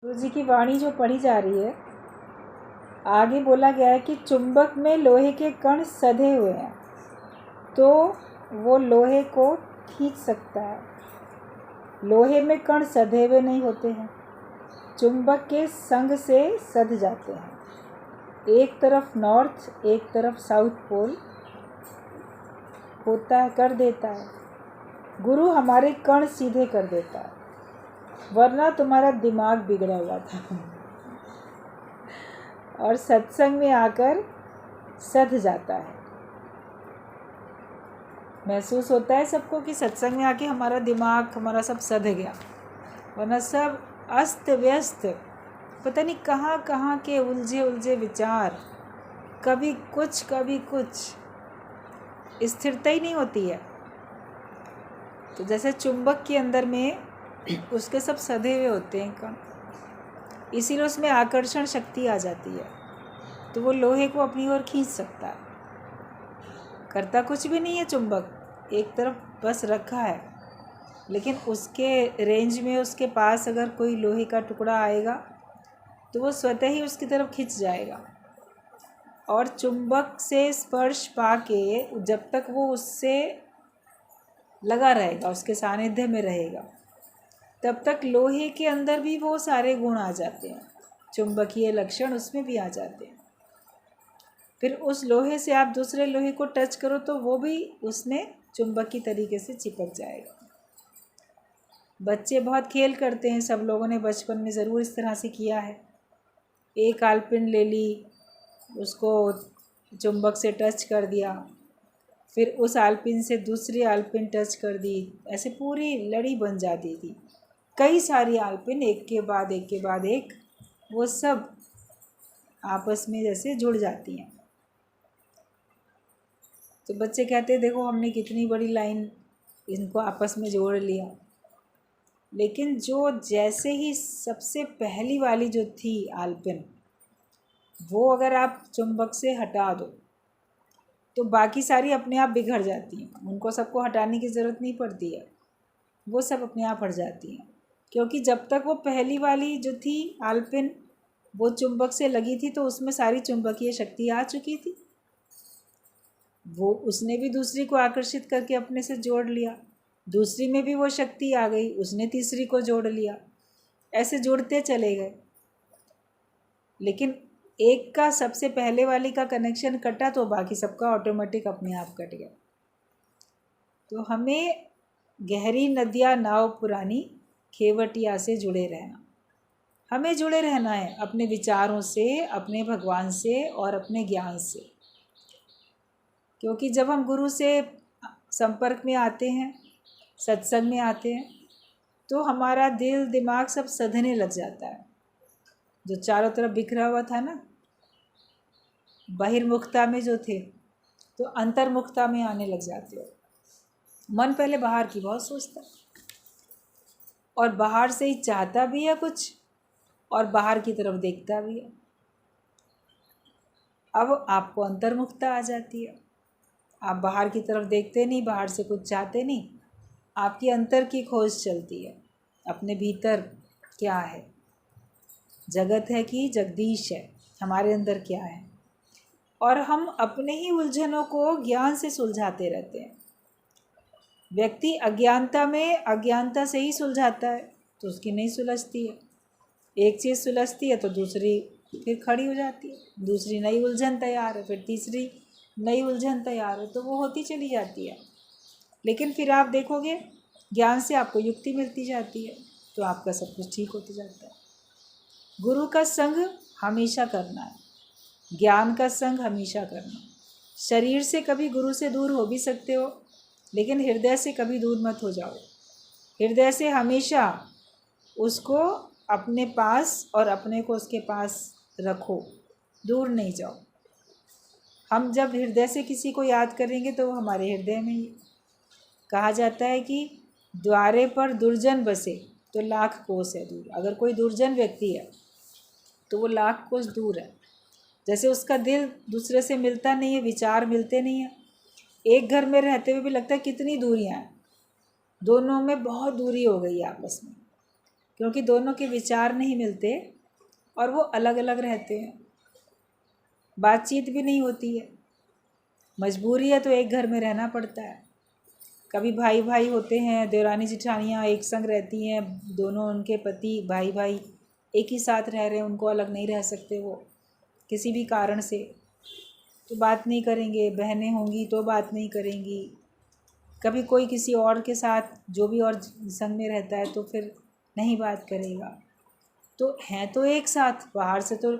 गुरु जी की वाणी जो पढ़ी जा रही है, आगे बोला गया है कि चुंबक में लोहे के कण सधे हुए हैं तो वो लोहे को खींच सकता है। लोहे में कण सधे हुए नहीं होते हैं, चुंबक के संग से सध जाते हैं। एक तरफ नॉर्थ एक तरफ साउथ पोल होता है, कर देता है। गुरु हमारे कण सीधे कर देता है, वरना तुम्हारा दिमाग बिगड़ा हुआ था और सत्संग में आकर सध जाता है। महसूस होता है सबको कि सत्संग में आके हमारा दिमाग हमारा सब सध गया, वरना सब अस्त व्यस्त, पता नहीं कहाँ कहाँ के उलझे उलझे विचार, कभी कुछ कभी कुछ, स्थिरता ही नहीं होती है। तो जैसे चुंबक के अंदर में उसके सब सधे हुए होते हैं कण, इसीलिए उसमें आकर्षण शक्ति आ जाती है, तो वो लोहे को अपनी ओर खींच सकता है। करता कुछ भी नहीं है चुंबक, एक तरफ बस रखा है, लेकिन उसके रेंज में उसके पास अगर कोई लोहे का टुकड़ा आएगा तो वो स्वतः ही उसकी तरफ खिंच जाएगा। और चुंबक से स्पर्श पाके जब तक वो उससे लगा रहेगा, उसके सानिध्य में रहेगा, तब तक लोहे के अंदर भी वो सारे गुण आ जाते हैं, चुंबकीय लक्षण उसमें भी आ जाते हैं। फिर उस लोहे से आप दूसरे लोहे को टच करो तो वो भी उसमें चुंबकी तरीके से चिपक जाएगा। बच्चे बहुत खेल करते हैं, सब लोगों ने बचपन में ज़रूर इस तरह से किया है। एक आलपिन ले ली, उसको चुंबक से टच कर दिया, फिर उस आलपिन से दूसरी आलपिन टच कर दी, ऐसे पूरी लड़ी बन जाती थी। कई सारी आलपिन एक के बाद एक वो सब आपस में जैसे जुड़ जाती हैं। तो बच्चे कहते देखो हमने कितनी बड़ी लाइन इनको आपस में जोड़ लिया। लेकिन जो जैसे ही सबसे पहली वाली जो थी आलपिन, वो अगर आप चुंबक से हटा दो तो बाकी सारी अपने आप बिखर जाती हैं, उनको सबको हटाने की ज़रूरत नहीं पड़ती है, वो सब अपने आप हट जाती हैं। क्योंकि जब तक वो पहली वाली जो थी आलपिन वो चुंबक से लगी थी तो उसमें सारी चुंबकीय शक्ति आ चुकी थी, वो उसने भी दूसरी को आकर्षित करके अपने से जोड़ लिया, दूसरी में भी वो शक्ति आ गई, उसने तीसरी को जोड़ लिया, ऐसे जोड़ते चले गए। लेकिन एक का सबसे पहले वाली का कनेक्शन कटा तो बाकी सबका ऑटोमेटिक अपने आप कट गया। तो हमें गहरी नदियाँ नाव पुरानी खेवटिया से जुड़े रहना, हमें जुड़े रहना है अपने विचारों से, अपने भगवान से और अपने ज्ञान से। क्योंकि जब हम गुरु से संपर्क में आते हैं, सत्संग में आते हैं, तो हमारा दिल दिमाग सब सधने लग जाता है। जो चारों तरफ बिखरा हुआ था ना, बहिर्मुखता में जो थे, तो अंतर्मुखता में आने लग जाते हो। मन पहले बाहर की बहुत सोचता और बाहर से ही चाहता भी है कुछ और बाहर की तरफ देखता भी है। अब आपको अंतर्मुखता आ जाती है, आप बाहर की तरफ देखते नहीं, बाहर से कुछ चाहते नहीं, आपकी अंतर की खोज चलती है, अपने भीतर क्या है, जगत है कि जगदीश है, हमारे अंदर क्या है। और हम अपने ही उलझनों को ज्ञान से सुलझाते रहते हैं। व्यक्ति अज्ञानता में अज्ञानता से ही सुलझाता है तो उसकी नहीं सुलझती है। एक चीज़ सुलझती है तो दूसरी फिर खड़ी हो जाती है, दूसरी नई उलझन तैयार है, फिर तीसरी नई उलझन तैयार है, तो वो होती चली जाती है। लेकिन फिर आप देखोगे ज्ञान से आपको युक्ति मिलती जाती है, तो आपका सब कुछ ठीक होते जाता है। गुरु का संग हमेशा करना है, ज्ञान का संग हमेशा करना। शरीर से कभी गुरु से दूर हो भी सकते हो, लेकिन हृदय से कभी दूर मत हो जाओ। हृदय से हमेशा उसको अपने पास और अपने को उसके पास रखो, दूर नहीं जाओ। हम जब हृदय से किसी को याद करेंगे तो वो हमारे हृदय में ही। कहा जाता है कि द्वारे पर दुर्जन बसे तो लाख कोस है दूर। अगर कोई दुर्जन व्यक्ति है तो वो लाख कोस दूर है। जैसे उसका दिल दूसरे से मिलता नहीं है, विचार मिलते नहीं हैं। एक घर में रहते हुए भी लगता है कितनी दूरियां हैं, दोनों में बहुत दूरी हो गई है आपस में। क्योंकि दोनों के विचार नहीं मिलते और वो अलग अलग रहते हैं, बातचीत भी नहीं होती है। मजबूरी है तो एक घर में रहना पड़ता है। कभी भाई भाई होते हैं, देवरानी जेठानियाँ एक संग रहती हैं, दोनों उनके पति भाई भाई एक ही साथ रह रहे हैं, उनको अलग नहीं रह सकते वो किसी भी कारण से, तो बात नहीं करेंगे। बहनें होंगी तो बात नहीं करेंगी। कभी कोई किसी और के साथ जो भी और संग में रहता है तो फिर नहीं बात करेगा। तो हैं तो एक साथ, बाहर से तो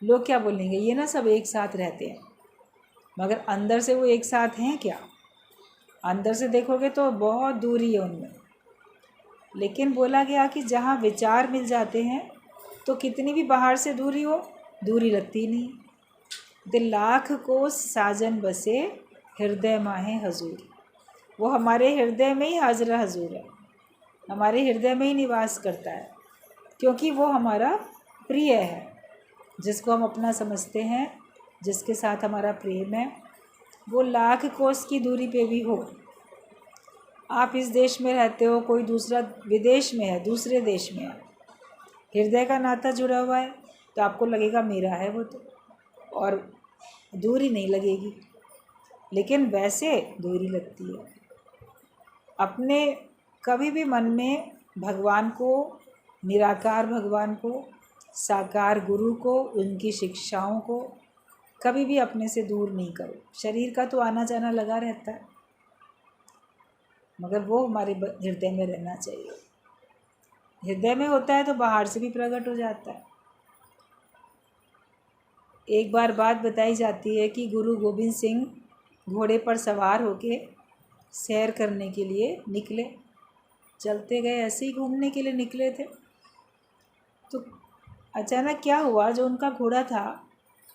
लोग क्या बोलेंगे, ये ना सब एक साथ रहते हैं, मगर अंदर से वो एक साथ हैं क्या? अंदर से देखोगे तो बहुत दूरी है उनमें। लेकिन बोला गया कि जहाँ विचार मिल जाते हैं तो कितनी भी बाहर से दूरी हो, दूरी लगती नहीं। दिल लाख को साजन बसे, हृदय माहे हजूर। वो हमारे हृदय में ही हाजिर हजूर है, हमारे हृदय में ही निवास करता है, क्योंकि वो हमारा प्रिय है, जिसको हम अपना समझते हैं, जिसके साथ हमारा प्रेम है। वो लाख कोस की दूरी पे भी हो, आप इस देश में रहते हो, कोई दूसरा विदेश में है, दूसरे देश में है, हृदय का नाता जुड़ा हुआ है तो आपको लगेगा मेरा है वो, तो और दूरी नहीं लगेगी। लेकिन वैसे दूरी लगती है। अपने कभी भी मन में भगवान को, निराकार भगवान को, साकार गुरु को, उनकी शिक्षाओं को कभी भी अपने से दूर नहीं करो। शरीर का तो आना जाना लगा रहता है, मगर वो हमारे हृदय में रहना चाहिए। हृदय में होता है तो बाहर से भी प्रकट हो जाता है। एक बार बात बताई जाती है कि गुरु गोविंद सिंह घोड़े पर सवार होके सैर करने के लिए निकले, चलते गए, ऐसे ही घूमने के लिए निकले थे। तो अचानक क्या हुआ, जो उनका घोड़ा था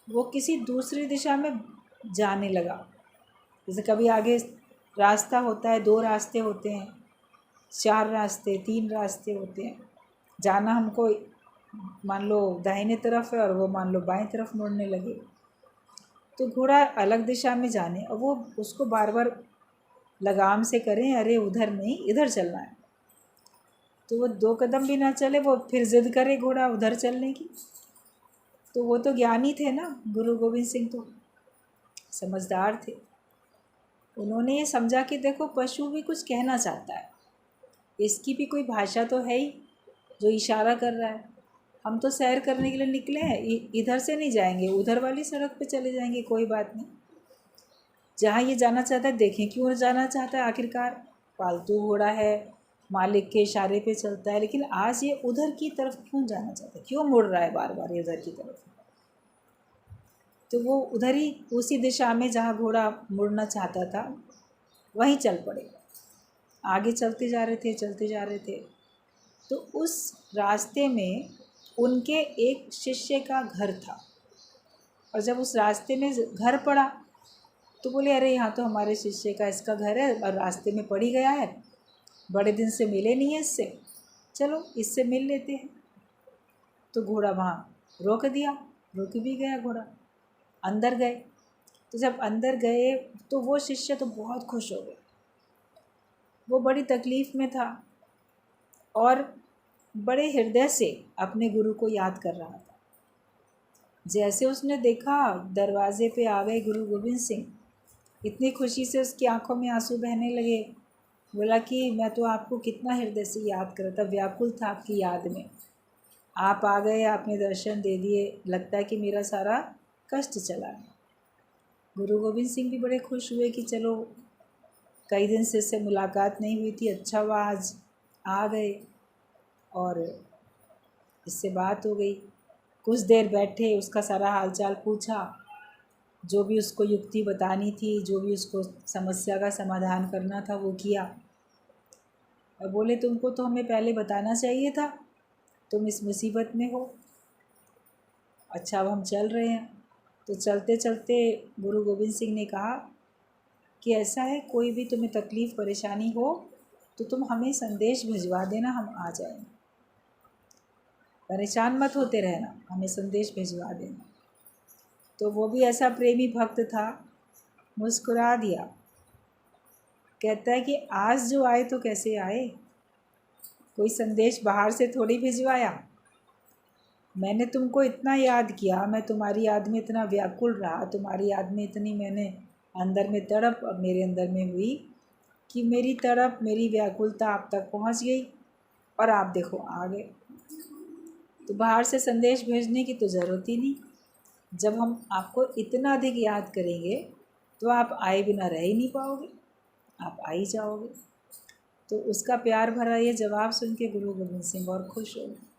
वो किसी दूसरी दिशा में जाने लगा। जैसे कभी आगे रास्ता होता है, 2 रास्ते होते हैं, 4 रास्ते, 3 रास्ते होते हैं। जाना हमको मान लो दाहिने तरफ है और वो मान लो बाएं तरफ मुड़ने लगे, तो घोड़ा अलग दिशा में जाने, और वो उसको बार बार लगाम से करें, अरे उधर नहीं, इधर चलना है। तो वो 2 कदम भी ना चले, वो फिर ज़िद करे घोड़ा उधर चलने की। तो वो तो ज्ञानी थे ना, गुरु गोविंद सिंह तो समझदार थे। उन्होंने ये समझा कि देखो पशु भी कुछ कहना चाहता है, इसकी भी कोई भाषा तो है ही जो इशारा कर रहा है। हम तो सैर करने के लिए निकले हैं, इधर से नहीं जाएंगे, उधर वाली सड़क पे चले जाएंगे, कोई बात नहीं। जहाँ ये जाना चाहता है, देखें क्यों जाना चाहता है। आखिरकार पालतू घोड़ा है, मालिक के इशारे पे चलता है, लेकिन आज ये उधर की तरफ क्यों जाना चाहता है, क्यों मुड़ रहा है बार बार उधर की तरफ। तो वो उधर ही, उसी दिशा में जहाँ घोड़ा मुड़ना चाहता था वहीं चल पड़े। आगे चलते जा रहे थे, चलते जा रहे थे, तो उस रास्ते में उनके एक शिष्य का घर था। और जब उस रास्ते में घर पड़ा तो बोले अरे यहाँ तो हमारे शिष्य का, इसका घर है और रास्ते में पड़ ही गया है, बड़े दिन से मिले नहीं है इससे, चलो इससे मिल लेते हैं। तो घोड़ा वहाँ रोक दिया, रुक भी गया घोड़ा। अंदर गए, तो जब अंदर गए तो वो शिष्य तो बहुत खुश हो गया। वो बड़ी तकलीफ़ में था और बड़े हृदय से अपने गुरु को याद कर रहा था। जैसे उसने देखा दरवाजे पे आ गए गुरु गोविंद सिंह, इतनी खुशी से उसकी आंखों में आंसू बहने लगे। बोला कि मैं तो आपको कितना हृदय से याद कर रहा था, व्याकुल था आपकी याद में, आप आ गए, आपने दर्शन दे दिए, लगता है कि मेरा सारा कष्ट चला है। गुरु गोविंद सिंह भी बड़े खुश हुए कि चलो कई दिन से इससे मुलाकात नहीं हुई थी, अच्छा हुआ आज आ गए और इससे बात हो गई। कुछ देर बैठे, उसका सारा हालचाल पूछा, जो भी उसको युक्ति बतानी थी, जो भी उसको समस्या का समाधान करना था वो किया। और बोले तुमको तो हमें पहले बताना चाहिए था, तुम इस मुसीबत में हो। अच्छा अब हम चल रहे हैं। तो चलते चलते गुरु गोविंद सिंह ने कहा कि ऐसा है, कोई भी तुम्हें तकलीफ़ परेशानी हो तो तुम हमें संदेश भिजवा देना, हम आ जाएंगे, परेशान मत होते रहना, हमें संदेश भिजवा देना। तो वो भी ऐसा प्रेमी भक्त था, मुस्कुरा दिया। कहता है कि आज जो आए तो कैसे आए, कोई संदेश बाहर से थोड़ी भिजवाया। मैंने तुमको इतना याद किया, मैं तुम्हारी याद में इतना व्याकुल रहा, तुम्हारी याद में इतनी मैंने अंदर में तड़प मेरे अंदर में हुई कि मेरी तड़प, मेरी व्याकुलता आप तक पहुंच गई और आप देखो आ गए। तो बाहर से संदेश भेजने की तो ज़रूरत ही नहीं। जब हम आपको इतना अधिक याद करेंगे तो आप आए बिना रह ही नहीं पाओगे, आप आ ही जाओगे। तो उसका प्यार भरा ये जवाब सुन के गुरु गोविंद सिंह और खुश हो गए।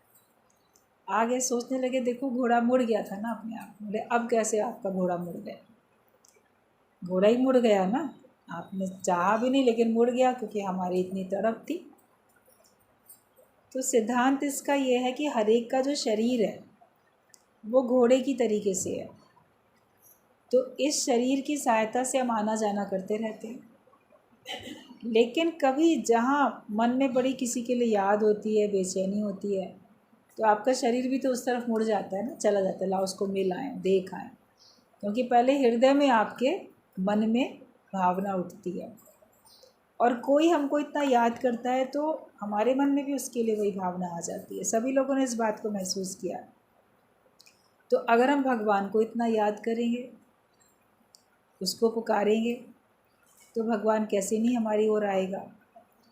आगे सोचने लगे, देखो घोड़ा मुड़ गया था ना अपने आप। बोले अब कैसे आपका घोड़ा मुड़ गया? घोड़ा ही मुड़ गया ना, आपने चाहा भी नहीं लेकिन मुड़ गया, क्योंकि हमारी इतनी तड़प थी। तो सिद्धांत इसका ये है कि हर एक का जो शरीर है वो घोड़े की तरीके से है। तो इस शरीर की सहायता से हम आना जाना करते रहते हैं, लेकिन कभी जहाँ मन में बड़ी किसी के लिए याद होती है, बेचैनी होती है, तो आपका शरीर भी तो उस तरफ मुड़ जाता है ना, चला जाता है, ला उसको मिल आए, देख आए। क्योंकि पहले हृदय में आपके मन में भावना उठती है, और कोई हमको इतना याद करता है तो हमारे मन में भी उसके लिए वही भावना आ जाती है। सभी लोगों ने इस बात को महसूस किया। तो अगर हम भगवान को इतना याद करेंगे, उसको पुकारेंगे, तो भगवान कैसे नहीं हमारी ओर आएगा।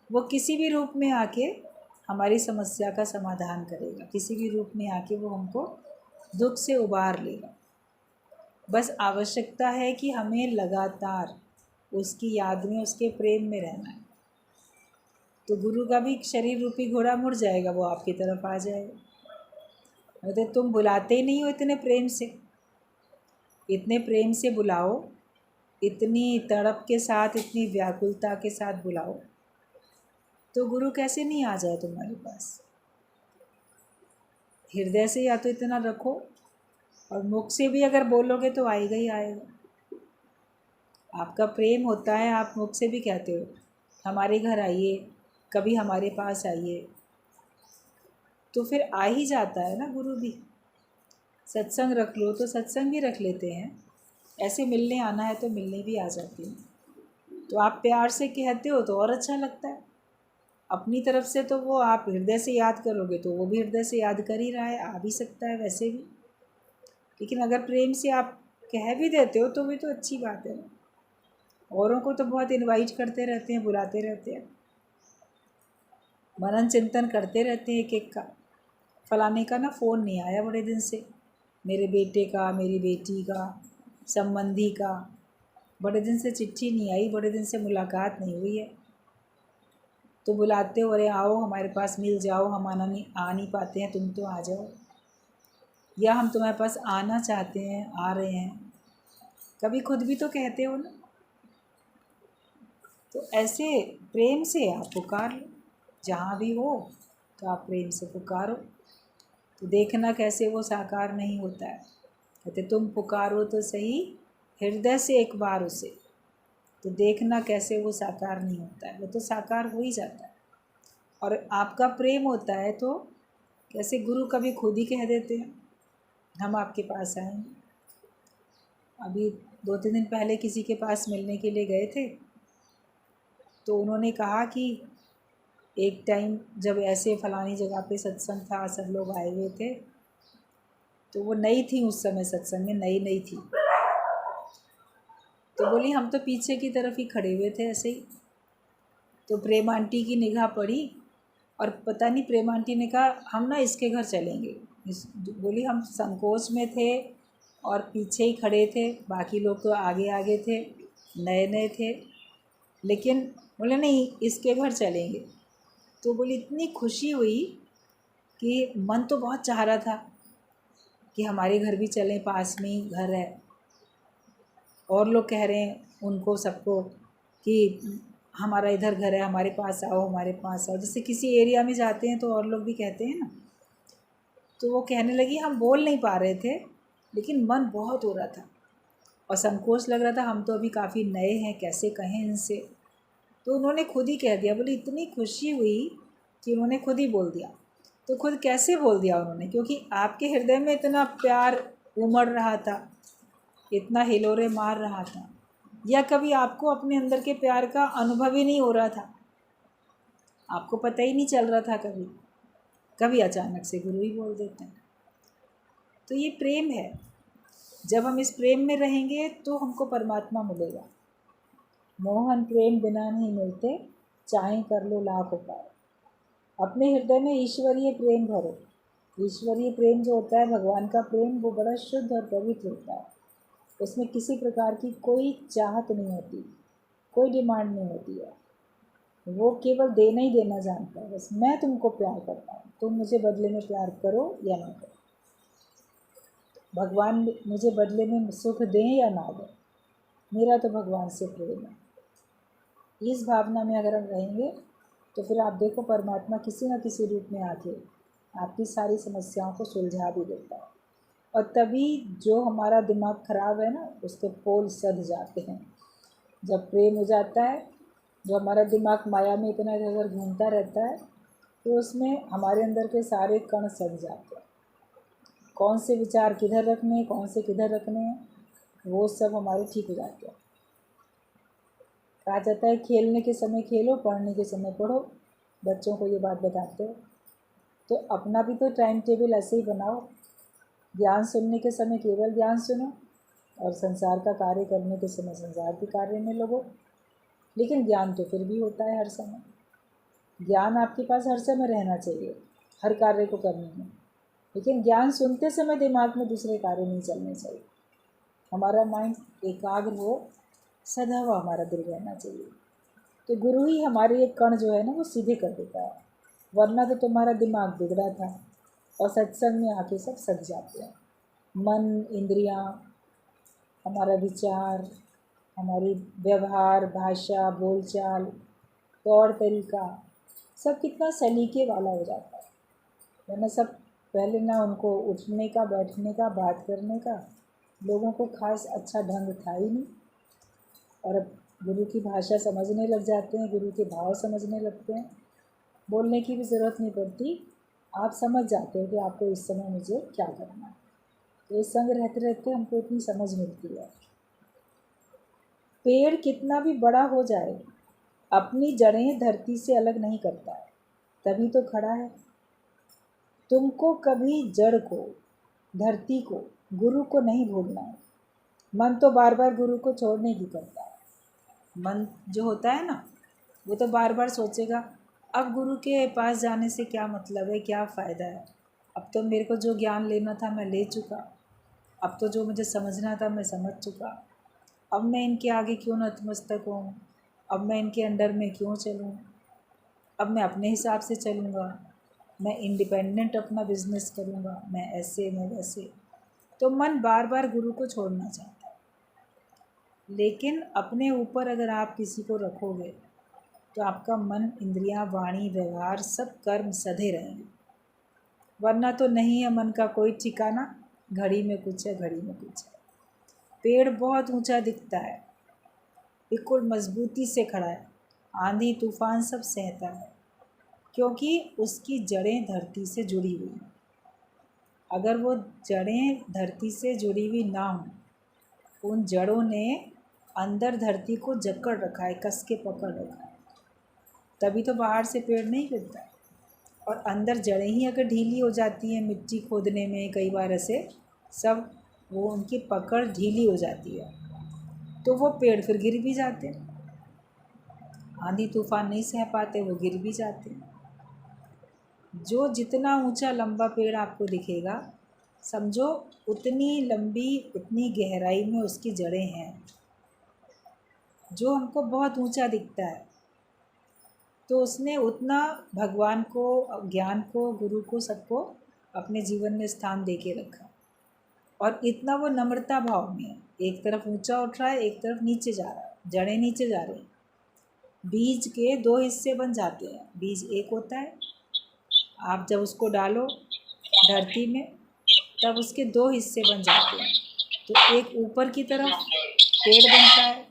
वो किसी भी रूप में आके हमारी समस्या का समाधान करेगा, किसी भी रूप में आके वो हमको दुख से उबार लेगा। बस आवश्यकता है कि हमें लगातार उसकी याद में, उसके प्रेम में रहना है। तो गुरु का भी शरीर रूपी घोड़ा मुड़ जाएगा, वो आपकी तरफ आ जाएगा। तो तुम बुलाते ही नहीं हो इतने प्रेम से, इतने प्रेम से बुलाओ, इतनी तड़प के साथ, इतनी व्याकुलता के साथ बुलाओ, तो गुरु कैसे नहीं आ जाए तुम्हारे पास। हृदय से या तो इतना रखो, और मुख से भी अगर बोलोगे तो आएगा ही आएगा। आपका प्रेम होता है, आप मुख से भी कहते हो हमारे घर आइए, कभी हमारे पास आइए, तो फिर आ ही जाता है ना गुरु भी। सत्संग रख लो तो सत्संग भी रख लेते हैं, ऐसे मिलने आना है तो मिलने भी आ जाते हैं। तो आप प्यार से कहते हो तो और अच्छा लगता है। अपनी तरफ से तो वो आप हृदय से याद करोगे तो वो भी हृदय से याद कर ही रहा है, आ भी सकता है वैसे भी। लेकिन अगर प्रेम से आप कह भी देते हो तो भी तो अच्छी बात है। औरों को तो बहुत इनवाइट करते रहते हैं, बुलाते रहते हैं, मनन चिंतन करते रहते हैं एक एक का। फलाने का ना फ़ोन नहीं आया बड़े दिन से, मेरे बेटे का, मेरी बेटी का, संबंधी का, बड़े दिन से चिट्ठी नहीं आई, बड़े दिन से मुलाकात नहीं हुई है। तो बुलाते हो, अरे आओ हमारे पास मिल जाओ, हम आ नहीं पाते हैं, तुम तो आ जाओ, या हम तुम्हारे पास आना चाहते हैं, आ रहे हैं। कभी खुद भी तो कहते हो ना। तो ऐसे प्रेम से आप पुकार लो, जहाँ भी हो तो आप प्रेम से पुकारो, तो देखना कैसे वो साकार नहीं होता है। कहते तुम पुकारो तो सही हृदय से एक बार उसे, तो देखना कैसे वो साकार नहीं होता है, वो तो साकार हो ही जाता है। और आपका प्रेम होता है तो कैसे गुरु कभी खुद ही कह देते हैं हम आपके पास आएंगे। अभी 2-3 दिन पहले किसी के पास मिलने के लिए गए थे, तो उन्होंने कहा कि एक टाइम जब ऐसे फ़लानी जगह पे सत्संग था, सब लोग आए हुए थे, तो वो नई थी उस समय, सत्संग में नई थी। तो बोली हम तो पीछे की तरफ ही खड़े हुए थे ऐसे ही। तो प्रेम आंटी की निगाह पड़ी, और पता नहीं प्रेम आंटी ने कहा हम ना इसके घर चलेंगे। बोली हम संकोच में थे और पीछे ही खड़े थे, बाकी लोग तो आगे आगे थे, नए थे, लेकिन बोले नहीं इसके घर चलेंगे। तो बोली इतनी खुशी हुई कि मन तो बहुत चाह रहा था कि हमारे घर भी चलें, पास में ही घर है, और लोग कह रहे हैं उनको सबको कि हमारा इधर घर है, हमारे पास आओ, हमारे पास आओ। जैसे किसी एरिया में जाते हैं तो और लोग भी कहते हैं ना। तो वो कहने लगी हम बोल नहीं पा रहे थे, लेकिन मन बहुत हो रहा था और संकोच लग रहा था, हम तो अभी काफ़ी नए हैं, कैसे कहें इनसे। तो उन्होंने खुद ही कह दिया। बोली इतनी खुशी हुई कि उन्होंने खुद ही बोल दिया। तो खुद कैसे बोल दिया उन्होंने? क्योंकि आपके हृदय में इतना प्यार उमड़ रहा था, इतना हिलोरे मार रहा था, या कभी आपको अपने अंदर के प्यार का अनुभव ही नहीं हो रहा था। आपको पता ही नहीं चल रहा था कभी, कभी अचानक से गुरु ही बोल देते हैं। तो ये प्रेम है। जब हम इस प्रेम में रहेंगे तो हमको परमात्मा मिलेगा। मोहन प्रेम बिना नहीं मिलते, चाहे कर लो लाख उपाय। अपने हृदय में ईश्वरीय प्रेम भरो। ईश्वरीय प्रेम जो होता है, भगवान का प्रेम, वो बड़ा शुद्ध और पवित्र होता है। उसमें किसी प्रकार की कोई चाहत नहीं होती, कोई डिमांड नहीं होती है। वो केवल देना ही देना जानता है। बस मैं तुमको प्यार करता हूँ, तुम मुझे बदले में प्यार करो या ना करो। भगवान मुझे बदले में सुख दें या ना दें, मेरा तो भगवान से प्रेम है। इस भावना में अगर हम रहेंगे तो फिर आप देखो, परमात्मा किसी न किसी रूप में आके आपकी सारी समस्याओं को सुलझा भी देता है। और तभी जो हमारा दिमाग खराब है ना, उसके पोल सध जाते हैं। जब प्रेम हो जाता है, जो हमारा दिमाग माया में इतना अगर घूमता रहता है, तो उसमें हमारे अंदर के सारे कण सध जाते हैं। कौन से विचार किधर रखने हैं, कौन से किधर रखने हैं, वो सब हमारे ठीक हो जाते हैं। कहा जाता है खेलने के समय खेलो, पढ़ने के समय पढ़ो। बच्चों को ये बात बताते हो। तो अपना भी तो टाइम टेबल ऐसे ही बनाओ। ज्ञान सुनने के समय केवल ज्ञान सुनो, और संसार का कार्य करने के समय संसार के कार्य में लगो। लेकिन ज्ञान तो फिर भी होता है हर समय। ज्ञान आपके पास हर समय रहना चाहिए, हर कार्य को करने में। लेकिन ज्ञान सुनते समय दिमाग में दूसरे कार्य नहीं चलने चाहिए। हमारा माइंड एकाग्र हो, सदा हुआ हमारा दिल रहना चाहिए। तो गुरु ही हमारे ये कण जो है ना, वो सीधे कर देता है। वरना तो तुम्हारा दिमाग बिगड़ा था, और सत्संग में आके सब सज जाते हैं। मन, इंद्रियां, हमारा विचार, हमारी व्यवहार, भाषा, बोलचाल, तौर तरीका, सब कितना सलीके वाला हो जाता है। वरना सब पहले ना उनको उठने का, बैठने का, बात करने का लोगों को खास अच्छा ढंग था ही नहीं। और अब गुरु की भाषा समझने लग जाते हैं, गुरु के भाव समझने लगते हैं। बोलने की भी ज़रूरत नहीं पड़ती, आप समझ जाते हो कि आपको इस समय मुझे क्या करना है। तो इस संग रहते रहते हमको इतनी समझ मिलती है। पेड़ कितना भी बड़ा हो जाए, अपनी जड़ें धरती से अलग नहीं करता है, तभी तो खड़ा है। तुमको कभी जड़ को, धरती को, गुरु को नहीं भूलना है। मन तो बार बार गुरु को छोड़ने की करता है। मन जो होता है ना, वो तो बार बार सोचेगा, अब गुरु के पास जाने से क्या मतलब है, क्या फ़ायदा है। अब तो मेरे को जो ज्ञान लेना था मैं ले चुका, अब तो जो मुझे समझना था मैं समझ चुका। अब मैं इनके आगे क्यों नतमस्तक हूँ, अब मैं इनके अंडर में क्यों चलूँ, अब मैं अपने हिसाब से चलूँगा, मैं इंडिपेंडेंट अपना बिजनेस करूँगा, मैं ऐसे मैं वैसे। तो मन बार बार गुरु को छोड़ना चाहता है। लेकिन अपने ऊपर अगर आप किसी को रखोगे तो आपका मन, इंद्रियां, वाणी, व्यवहार, सब कर्म सधे रहेंगे। वरना तो नहीं है मन का कोई ठिकाना, घड़ी में कुछ है, घड़ी में कुछ है। पेड़ बहुत ऊंचा दिखता है, बिल्कुल मजबूती से खड़ा है, आंधी तूफान सब सहता है, क्योंकि उसकी जड़ें धरती से जुड़ी हुई हैं। अगर वो जड़ें धरती से जुड़ी हुई ना हों, उन जड़ों ने अंदर धरती को जकड़ रखा है, कस के पकड़ रखा है, तभी तो बाहर से पेड़ नहीं गिरता है। और अंदर जड़ें ही अगर ढीली हो जाती हैं, मिट्टी खोदने में कई बार ऐसे सब वो उनकी पकड़ ढीली हो जाती है, तो वो पेड़ फिर गिर भी जाते हैं। आंधी तूफान नहीं सह पाते, वो गिर भी जाते हैं। जो जितना ऊंचा लंबा पेड़ आपको दिखेगा, समझो उतनी लंबी, उतनी गहराई में उसकी जड़ें हैं। जो हमको बहुत ऊंचा दिखता है, तो उसने उतना भगवान को, ज्ञान को, गुरु को, सबको अपने जीवन में स्थान दे के रखा। और इतना वो नम्रता भाव में है, एक तरफ ऊंचा उठ रहा है, एक तरफ नीचे जा रहा है, जड़ें नीचे जा रही हैं। बीज के दो हिस्से बन जाते हैं। बीज एक होता है, आप जब उसको डालो धरती में, तब उसके दो हिस्से बन जाते हैं। तो एक ऊपर की तरफ पेड़ बनता है,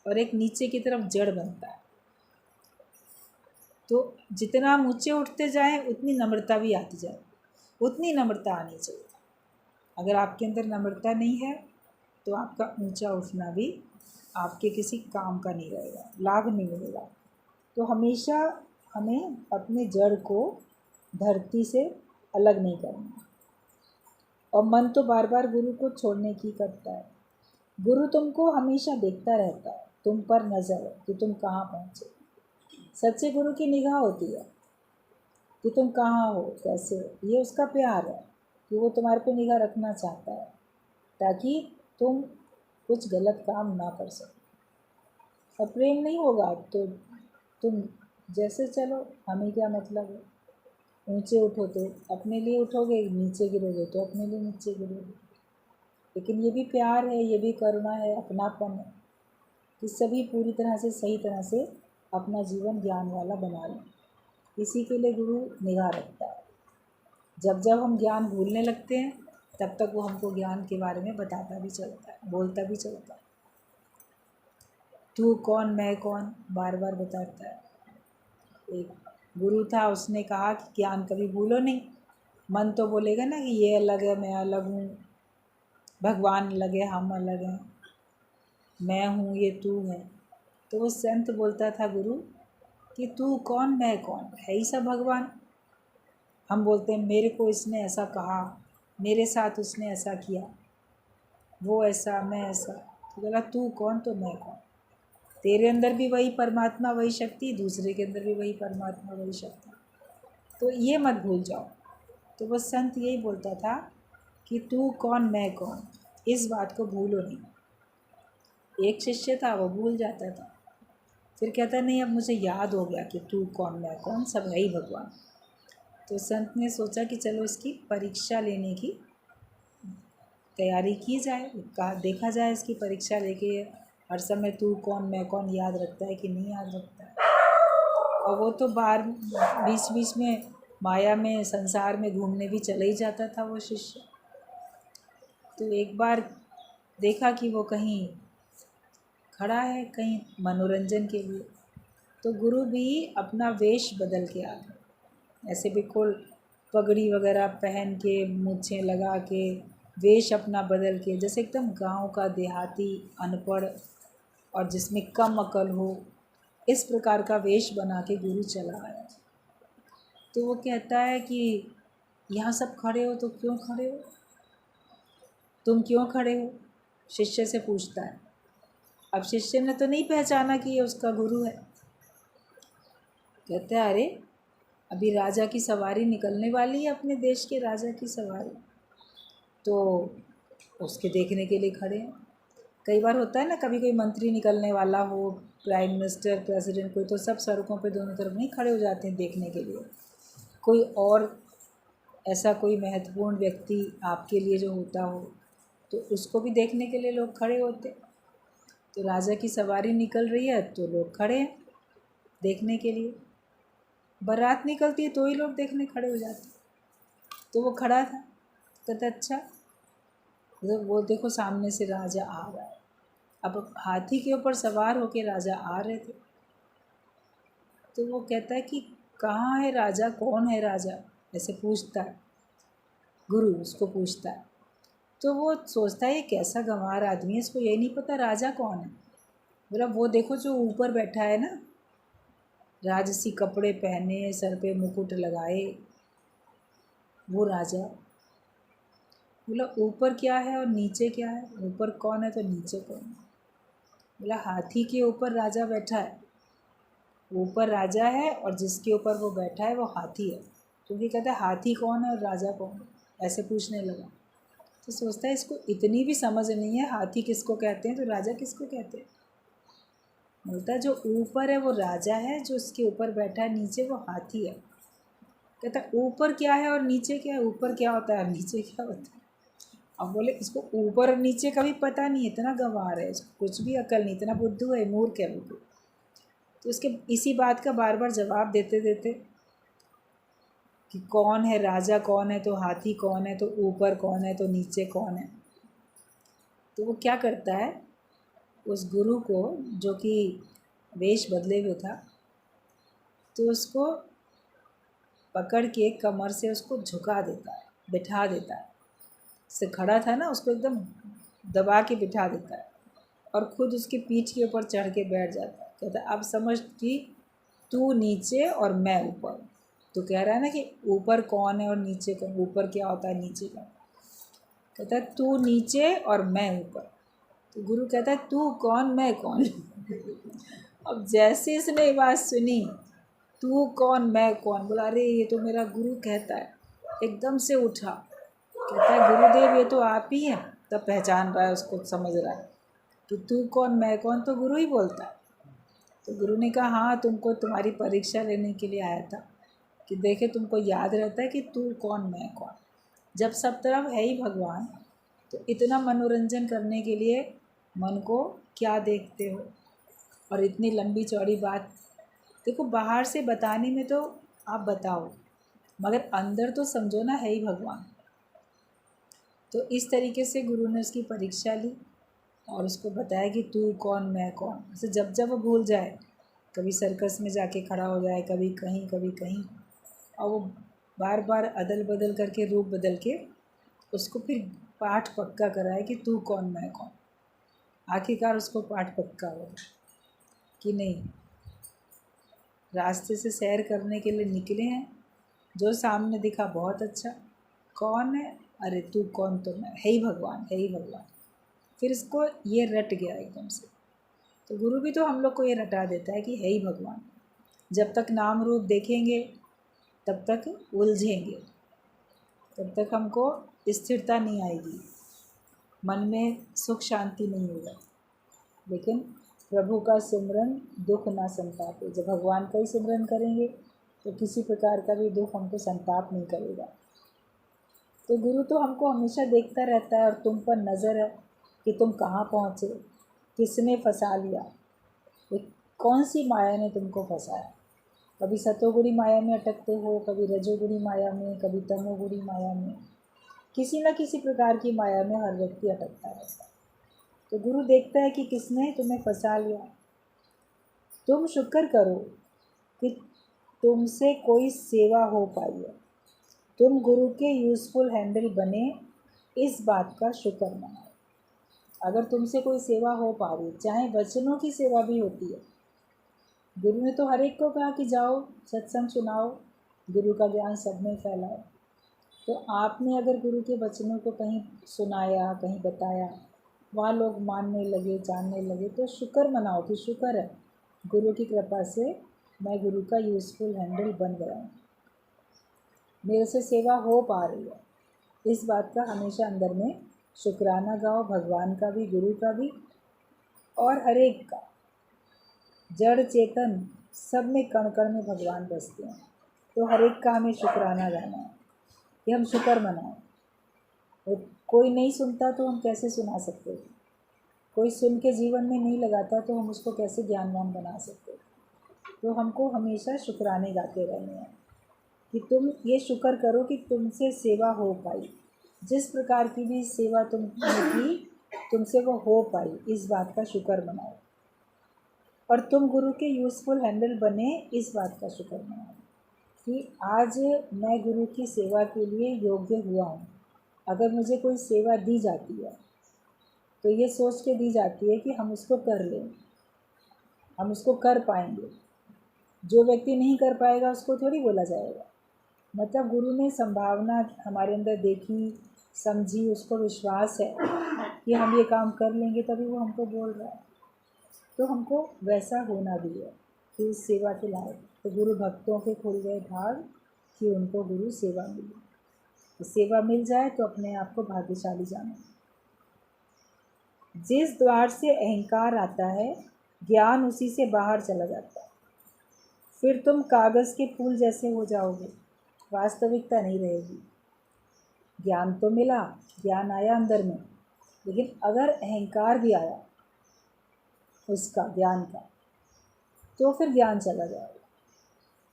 और एक नीचे की तरफ जड़ बनता है। तो जितना हम ऊँचे उठते जाएं, उतनी नम्रता भी आती जाए, उतनी नम्रता आनी चाहिए। अगर आपके अंदर नम्रता नहीं है, तो आपका ऊंचा उठना भी आपके किसी काम का नहीं रहेगा, लाभ नहीं मिलेगा। तो हमेशा हमें अपने जड़ को धरती से अलग नहीं करना। और मन तो बार बार गुरु को छोड़ने की करता है। गुरु तुमको हमेशा देखता रहता है, तुम पर नज़र है कि तुम कहाँ पहुँचे। सच्चे गुरु की निगाह होती है कि तुम कहाँ हो, कैसे हो। ये उसका प्यार है कि वो तुम्हारे पे निगाह रखना चाहता है ताकि तुम कुछ गलत काम ना कर सको। और प्रेम नहीं होगा तो तुम जैसे चलो, हमें क्या मतलब है। ऊंचे उठो तो अपने लिए उठोगे, नीचे गिरोगे तो अपने लिए नीचे गिरोगे। लेकिन ये भी प्यार है, ये भी करुणा है, अपनापन है कि सभी पूरी तरह से सही तरह से अपना जीवन ज्ञान वाला बना लें। इसी के लिए गुरु निगाह रखता है। जब जब हम ज्ञान भूलने लगते हैं तब तक वो हमको ज्ञान के बारे में बताता भी चलता है, बोलता भी चलता है। तू कौन मैं कौन बार बार बताता है। एक गुरु था, उसने कहा कि ज्ञान कभी भूलो नहीं। मन तो बोलेगा ना कि ये अलग है, मैं अलग हूँ, भगवान अलग है, हम अलग हैं, मैं हूँ ये तू है। तो वो संत बोलता था गुरु कि तू कौन मैं कौन, है ही सब भगवान। हम बोलते हैं मेरे को इसने ऐसा कहा, मेरे साथ उसने ऐसा किया, वो ऐसा मैं ऐसा। तो बोला तू कौन तो मैं कौन। तेरे अंदर भी वही परमात्मा वही शक्ति, दूसरे के अंदर भी वही परमात्मा वही शक्ति। तो ये मत भूल जाओ। तो वो संत यही बोलता था कि तू कौन मैं कौन, इस बात को भूलो नहीं। एक शिष्य था, वो भूल जाता था, फिर कहता नहीं अब मुझे याद हो गया कि तू कौन मैं कौन, सब है ही भगवान। तो संत ने सोचा कि चलो इसकी परीक्षा लेने की तैयारी की जाए, देखा जाए इसकी परीक्षा लेके हर समय तू कौन मैं कौन याद रखता है कि नहीं याद रखता है। और वो तो बाहर बीच बीच में माया में संसार में घूमने भी चला ही जाता था वो शिष्य। तो एक बार देखा कि वो कहीं खड़ा है, कहीं मनोरंजन के लिए। तो गुरु भी अपना वेश बदल के आ गए, ऐसे बिल्कुल पगड़ी वगैरह पहन के, मूछें लगा के, वेश अपना बदल के, जैसे एकदम गांव का देहाती अनपढ़ और जिसमें कम अकल हो, इस प्रकार का वेश बना के गुरु चला आया। तो वो कहता है कि यहाँ सब खड़े हो तो क्यों खड़े हो, तुम क्यों खड़े हो, शिष्य से पूछता है। अब शिष्य ने तो नहीं पहचाना कि ये उसका गुरु है। कहते हैं अरे अभी राजा की सवारी निकलने वाली है, अपने देश के राजा की सवारी, तो उसके देखने के लिए खड़े हैं। कई बार होता है ना, कभी कोई मंत्री निकलने वाला हो, प्राइम मिनिस्टर, प्रेसिडेंट, कोई, तो सब सड़कों पे दोनों तरफ नहीं खड़े हो जाते हैं देखने के लिए। कोई और ऐसा कोई महत्वपूर्ण व्यक्ति आपके लिए जो होता हो तो उसको भी देखने के लिए लोग खड़े होते। तो राजा की सवारी निकल रही है तो लोग खड़े हैं देखने के लिए। बारात निकलती है तो ही लोग देखने खड़े हो जाते। तो वो खड़ा था, कहता अच्छा तो वो देखो सामने से राजा आ रहा है। अब हाथी के ऊपर सवार होकर राजा आ रहे थे। तो वो कहता है कि कहाँ है राजा, कौन है राजा, ऐसे पूछता है। गुरु उसको पूछता है। तो वो सोचता है ये कैसा गंवार आदमी है, इसको ये नहीं पता राजा कौन है। बोला वो देखो जो ऊपर बैठा है ना, राजसी कपड़े पहने, सर पे मुकुट लगाए, वो राजा। बोला ऊपर क्या है और नीचे क्या है, ऊपर कौन है तो नीचे कौन है। बोला हाथी के ऊपर राजा बैठा है, ऊपर राजा है और जिसके ऊपर वो बैठा है वो हाथी है। क्योंकि कहता है हाथी कौन है और राजा कौन है, ऐसे पूछने लगा। तो सोचता है इसको इतनी भी समझ नहीं है, हाथी किसको कहते हैं तो राजा किसको कहते हैं। बोलता है जो ऊपर है वो राजा है, जो उसके ऊपर बैठा है नीचे वो हाथी है। कहता है ऊपर क्या है और नीचे क्या है, ऊपर क्या होता है और नीचे क्या होता है। अब बोले इसको ऊपर और नीचे का भी पता नहीं, इतना गंवार है, इसको कुछ भी अकल नहीं, इतना बुद्धू है, मूर्ख है बिल्कुल। तो उसके इसी बात का बार बार जवाब देते देते कि कौन है राजा, कौन है तो हाथी, कौन है तो ऊपर, कौन है तो नीचे कौन है। तो वो क्या करता है, उस गुरु को जो कि वेश बदले हुए था, तो उसको पकड़ के कमर से उसको झुका देता है, बिठा देता है। से खड़ा था ना, उसको एकदम दबा के बिठा देता है और ख़ुद उसकी पीठ के ऊपर चढ़ के बैठ जाता है। कहता है अब समझ कि तू नीचे और मैं ऊपर। तो कह रहा है ना कि ऊपर कौन है और नीचे कौन, ऊपर क्या होता है नीचे क्या। कहता है तू नीचे और मैं ऊपर। तो गुरु कहता है तू कौन मैं कौन। अब जैसे इसने ये बात सुनी, तू कौन मैं कौन, बोला अरे ये तो मेरा गुरु कहता है। एकदम से उठा, कहता है गुरुदेव ये तो आप ही हैं। तब पहचान रहा है, उसको समझ रहा है कि तू कौन मैं कौन तो गुरु ही बोलता है। तो गुरु ने कहा हाँ, तुमको तुम्हारी परीक्षा लेने के लिए आया था कि देखे तुमको याद रहता है कि तू कौन मैं कौन। जब सब तरफ है ही भगवान, तो इतना मनोरंजन करने के लिए मन को क्या देखते हो। और इतनी लंबी चौड़ी बात देखो, बाहर से बताने में तो आप बताओ, मगर अंदर तो समझो ना, है ही भगवान। तो इस तरीके से गुरु ने उसकी परीक्षा ली और उसको बताया कि तू कौन मैं कौन। उसे जब जब वो भूल जाए, कभी सर्कस में जाके खड़ा हो जाए, कभी कहीं, और वो बार बार अदल बदल करके रूप बदल के उसको फिर पाठ पक्का कराए कि तू कौन मैं कौन। आखिरकार उसको पाठ पक्का हो कि नहीं, रास्ते से सैर करने के लिए निकले हैं, जो सामने दिखा बहुत अच्छा, कौन है, अरे तू कौन, तो मैं, है ही भगवान, है ही भगवान। फिर इसको ये रट गया एकदम से। तो गुरु भी तो हम लोग को ये रटा देता है कि है ही भगवान। जब तक नाम रूप देखेंगे तब तक उलझेंगे, तब तक हमको स्थिरता नहीं आएगी, मन में सुख शांति नहीं होगा। लेकिन प्रभु का सिमरन दुख ना संतापे। जब भगवान का ही सिमरन करेंगे तो किसी प्रकार का भी दुख हमको संताप नहीं करेगा। तो गुरु तो हमको हमेशा देखता रहता है और तुम पर नज़र है कि तुम कहाँ पहुँचे, किसने फंसा लिया, कौन सी माया ने तुमको फंसाया। कभी सतोगुणी माया में अटकते हो, कभी रजोगुणी माया में, कभी तमोगुणी माया में, किसी न किसी प्रकार की माया में हर व्यक्ति अटकता रहता है। तो गुरु देखता है कि किसने तुम्हें फंसा लिया। तुम शुक्र करो कि तुमसे कोई सेवा हो पाई है, तुम गुरु के यूज़फुल हैंडल बने, इस बात का शुक्र मनाओ। अगर तुमसे कोई सेवा हो पा रही, चाहे वचनों की सेवा भी होती है। गुरु ने तो हर एक को कहा कि जाओ सत्संग सुनाओ, गुरु का ज्ञान सब में फैलाओ। तो आपने अगर गुरु के वचनों को कहीं सुनाया, कहीं बताया, वहाँ लोग मानने लगे, जानने लगे, तो शुक्र मनाओ कि शुक्र है, गुरु की कृपा से मैं गुरु का यूज़फुल हैंडल बन गया हूँ, मेरे से सेवा हो पा रही है। इस बात का हमेशा अंदर में शुक्राना गाओ, भगवान का भी, गुरु का भी, और हर एक का। जड़ चेतन सब में कण कण में भगवान बसते हैं, तो हर एक का हमें शुक्राना गाना है कि हम शुक्र मनाएं। और कोई नहीं सुनता तो हम कैसे सुना सकते, कोई सुन के जीवन में नहीं लगाता तो हम उसको कैसे ज्ञानवान बना सकते। तो हमको हमेशा शुक्राने गाते रहने हैं कि तुम ये शुक्र करो कि तुमसे सेवा हो पाई, जिस प्रकार की भी सेवा तुमने की, तुमसे वो हो पाई, इस बात का शुक्र मनाओ। और तुम गुरु के यूज़फुल हैंडल बने, इस बात का शुक्र मनाओ कि आज मैं गुरु की सेवा के लिए योग्य हुआ हूँ। अगर मुझे कोई सेवा दी जाती है तो ये सोच के दी जाती है कि हम उसको कर लें, हम उसको कर पाएंगे। जो व्यक्ति नहीं कर पाएगा उसको थोड़ी बोला जाएगा। मतलब गुरु ने संभावना हमारे अंदर देखी, समझी, उसको विश्वास है कि हम ये काम कर लेंगे, तभी वो हमको बोल रहा है। तो हमको वैसा होना भी है कि उस सेवा के लायक। तो गुरु भक्तों के खुल गए भाग कि उनको गुरु सेवा मिली। तो सेवा मिल जाए तो अपने आप को भाग्यशाली जानो। जिस द्वार से अहंकार आता है, ज्ञान उसी से बाहर चला जाता है। फिर तुम कागज़ के फूल जैसे हो जाओगे, वास्तविकता नहीं रहेगी। ज्ञान तो मिला, ज्ञान आया अंदर में, लेकिन अगर अहंकार भी आया उसका, ज्ञान का, तो फिर ज्ञान चला जाएगा।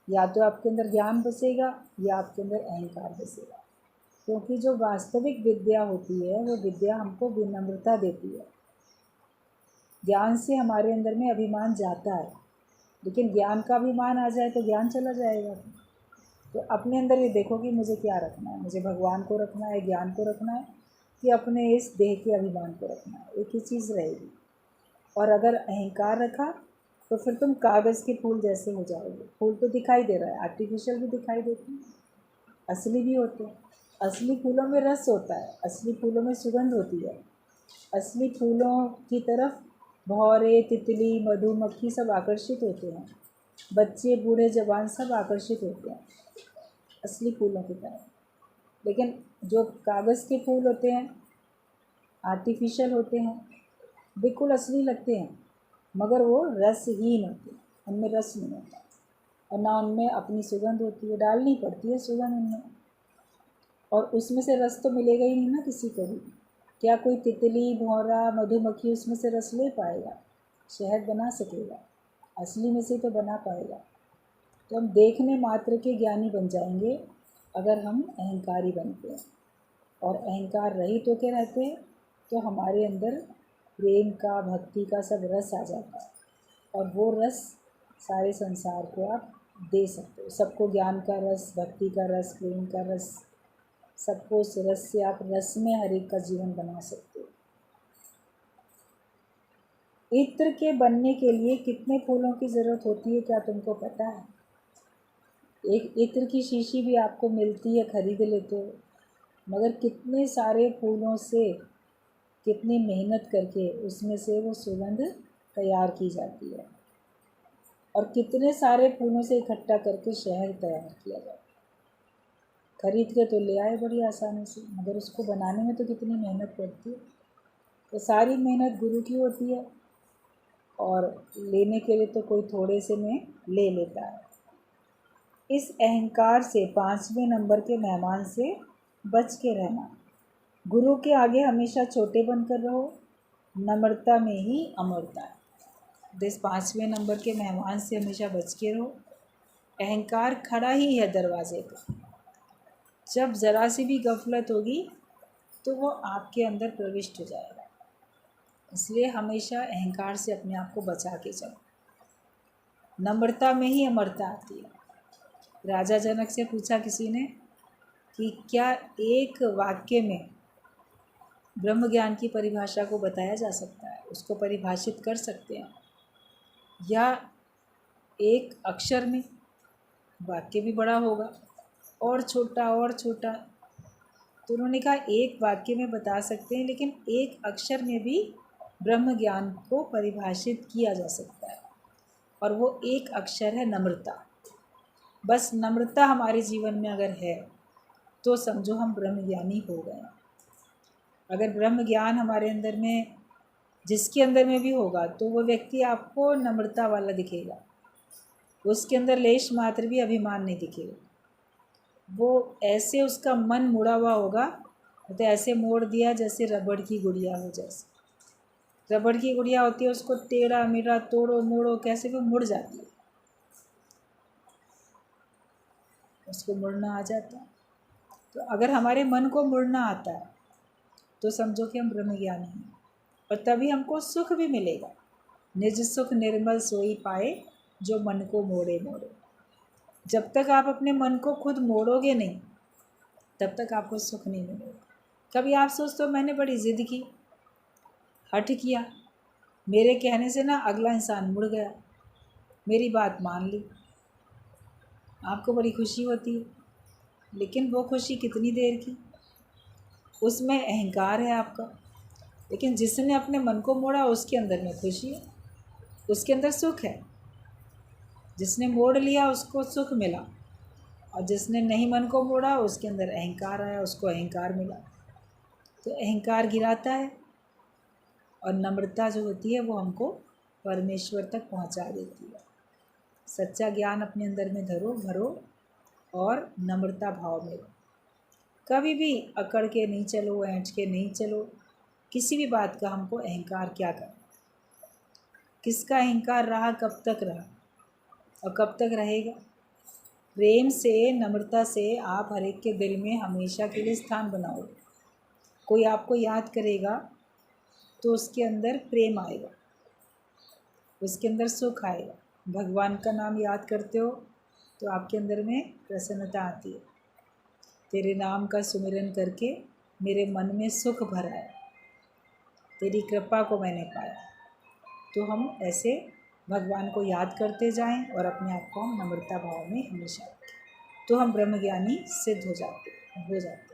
या तो आपके अंदर ज्ञान बसेगा या आपके अंदर अहंकार बसेगा। क्योंकि जो वास्तविक विद्या होती है वो विद्या हमको विनम्रता देती है। ज्ञान से हमारे अंदर में अभिमान जाता है, लेकिन ज्ञान का अभिमान आ जाए तो ज्ञान चला जाएगा। तो अपने अंदर ये देखो कि मुझे क्या रखना है, मुझे भगवान को रखना है, ज्ञान को रखना है, कि अपने इस देह के अभिमान को रखना है। एक ही चीज़ रहेगी। और अगर अहंकार रखा तो फिर तुम कागज़ के फूल जैसे हो जाओगे। फूल तो दिखाई दे रहा है, आर्टिफिशियल भी दिखाई देते हैं, असली भी होते हैं। असली फूलों में रस होता है, असली फूलों में सुगंध होती है, असली फूलों की तरफ भौरे, तितली, मधुमक्खी सब आकर्षित होते हैं, बच्चे, बूढ़े, जवान सब आकर्षित होते हैं असली फूलों की तरफ। लेकिन जो कागज़ के फूल होते हैं आर्टिफिशियल होते हैं, बिल्कुल असली लगते हैं मगर वो रसहीन होते हैं, उनमें रस नहीं होता और ना उनमें अपनी सुगंध होती है, डालनी पड़ती है सुगंध उनमें, और उसमें से रस तो मिलेगा ही नहीं ना किसी को भी। क्या कोई तितली, भौरा, मधुमक्खी उसमें से रस ले पाएगा, शहद बना सकेगा? असली में से तो बना पाएगा। तो हम देखने मात्र के ज्ञानी बन जाएंगे अगर हम अहंकारी बनते हैं, और अहंकार रहित होके रहते हैं तो हमारे अंदर प्रेम का, भक्ति का सब रस आ जाता है, और वो रस सारे संसार को आप दे सकते हो। सबको ज्ञान का रस, भक्ति का रस, प्रेम का रस, सबको उस रस से आप रस में हर एक का जीवन बना सकते हो। इत्र के बनने के लिए कितने फूलों की ज़रूरत होती है, क्या तुमको पता है? एक इत्र की शीशी भी आपको मिलती है, खरीद लेते हो, मगर कितने सारे फूलों से, कितनी मेहनत करके उसमें से वो सुगंध तैयार की जाती है, और कितने सारे फूलों से इकट्ठा करके शहद तैयार किया जाता है। खरीद के तो ले आए बड़ी आसानी से, मगर उसको बनाने में तो कितनी मेहनत पड़ती है। तो सारी मेहनत गुरु की होती है, और लेने के लिए तो कोई थोड़े से में ले लेता है। इस अहंकार से, 5वें नंबर के मेहमान से बच के रहना। गुरु के आगे हमेशा छोटे बनकर रहो, नम्रता में ही अमरता है। इस 5वें नंबर के मेहमान से हमेशा बच के रहो। अहंकार खड़ा ही है दरवाजे पर, जब ज़रा सी भी गफलत होगी तो वो आपके अंदर प्रविष्ट हो जाएगा। इसलिए हमेशा अहंकार से अपने आप को बचा के चलो। नम्रता में ही अमरता आती है। राजा जनक से पूछा किसी ने कि क्या एक वाक्य में ब्रह्म ज्ञान की परिभाषा को बताया जा सकता है, उसको परिभाषित कर सकते हैं, या एक अक्षर में? वाक्य भी बड़ा होगा, और छोटा और छोटा। तो उन्होंने कहा एक वाक्य में बता सकते हैं, लेकिन एक अक्षर में भी ब्रह्म ज्ञान को परिभाषित किया जा सकता है, और वो एक अक्षर है नम्रता। बस नम्रता हमारे जीवन में अगर है तो समझो हम ब्रह्म ज्ञानी हो गए। अगर ब्रह्म ज्ञान हमारे अंदर में, जिसके अंदर में भी होगा, तो वो व्यक्ति आपको नम्रता वाला दिखेगा, उसके अंदर लेश मात्र भी अभिमान नहीं दिखेगा। वो ऐसे, उसका मन मुड़ा हुआ होगा, तो ऐसे मोड़ दिया जैसे रबड़ की गुड़िया हो। जैसे रबड़ की गुड़िया होती है, उसको टेढ़ा मेढ़ा तोड़ो मोड़ो कैसे भी मुड़ जाती है, उसको मुड़ना आ जाता है। तो अगर हमारे मन को मुड़ना आता है तो समझो कि हम ब्रह्म ज्ञानी हैं, और तभी हमको सुख भी मिलेगा। निज सुख निर्मल सोई पाए, जो मन को मोड़े मोड़े। जब तक आप अपने मन को खुद मोड़ोगे नहीं, तब तक आपको सुख नहीं मिलेगा। कभी आप सोचते हो मैंने बड़ी ज़िद की, हठ किया, मेरे कहने से ना अगला इंसान मुड़ गया, मेरी बात मान ली, आपको बड़ी खुशी होती है। लेकिन वो खुशी कितनी देर की, उसमें अहंकार है आपका। लेकिन जिसने अपने मन को मोड़ा उसके अंदर में खुशी है, उसके अंदर सुख है। जिसने मोड़ लिया उसको सुख मिला, और जिसने नहीं मन को मोड़ा उसके अंदर अहंकार आया, उसको अहंकार मिला। तो अहंकार गिराता है, और नम्रता जो होती है वो हमको परमेश्वर तक पहुंचा देती है। सच्चा ज्ञान अपने अंदर में धरो, भरो, और नम्रता भाव में। कभी भी अकड़ के नहीं चलो, ऐंठ के नहीं चलो। किसी भी बात का हमको अहंकार क्या करना, किसका अहंकार रहा, कब तक रहा और कब तक रहेगा? प्रेम से, नम्रता से आप हर एक के दिल में हमेशा के लिए स्थान बनाओगे। कोई आपको याद करेगा तो उसके अंदर प्रेम आएगा, उसके अंदर सुख आएगा। भगवान का नाम याद करते हो तो आपके अंदर में प्रसन्नता आती है। तेरे नाम का सुमिरन करके मेरे मन में सुख भरा है, तेरी कृपा को मैंने पाया। तो हम ऐसे भगवान को याद करते जाएं और अपने आप को हम नम्रता भाव में हमेशा रखें, तो हम ब्रह्मज्ञानी सिद्ध हो जाते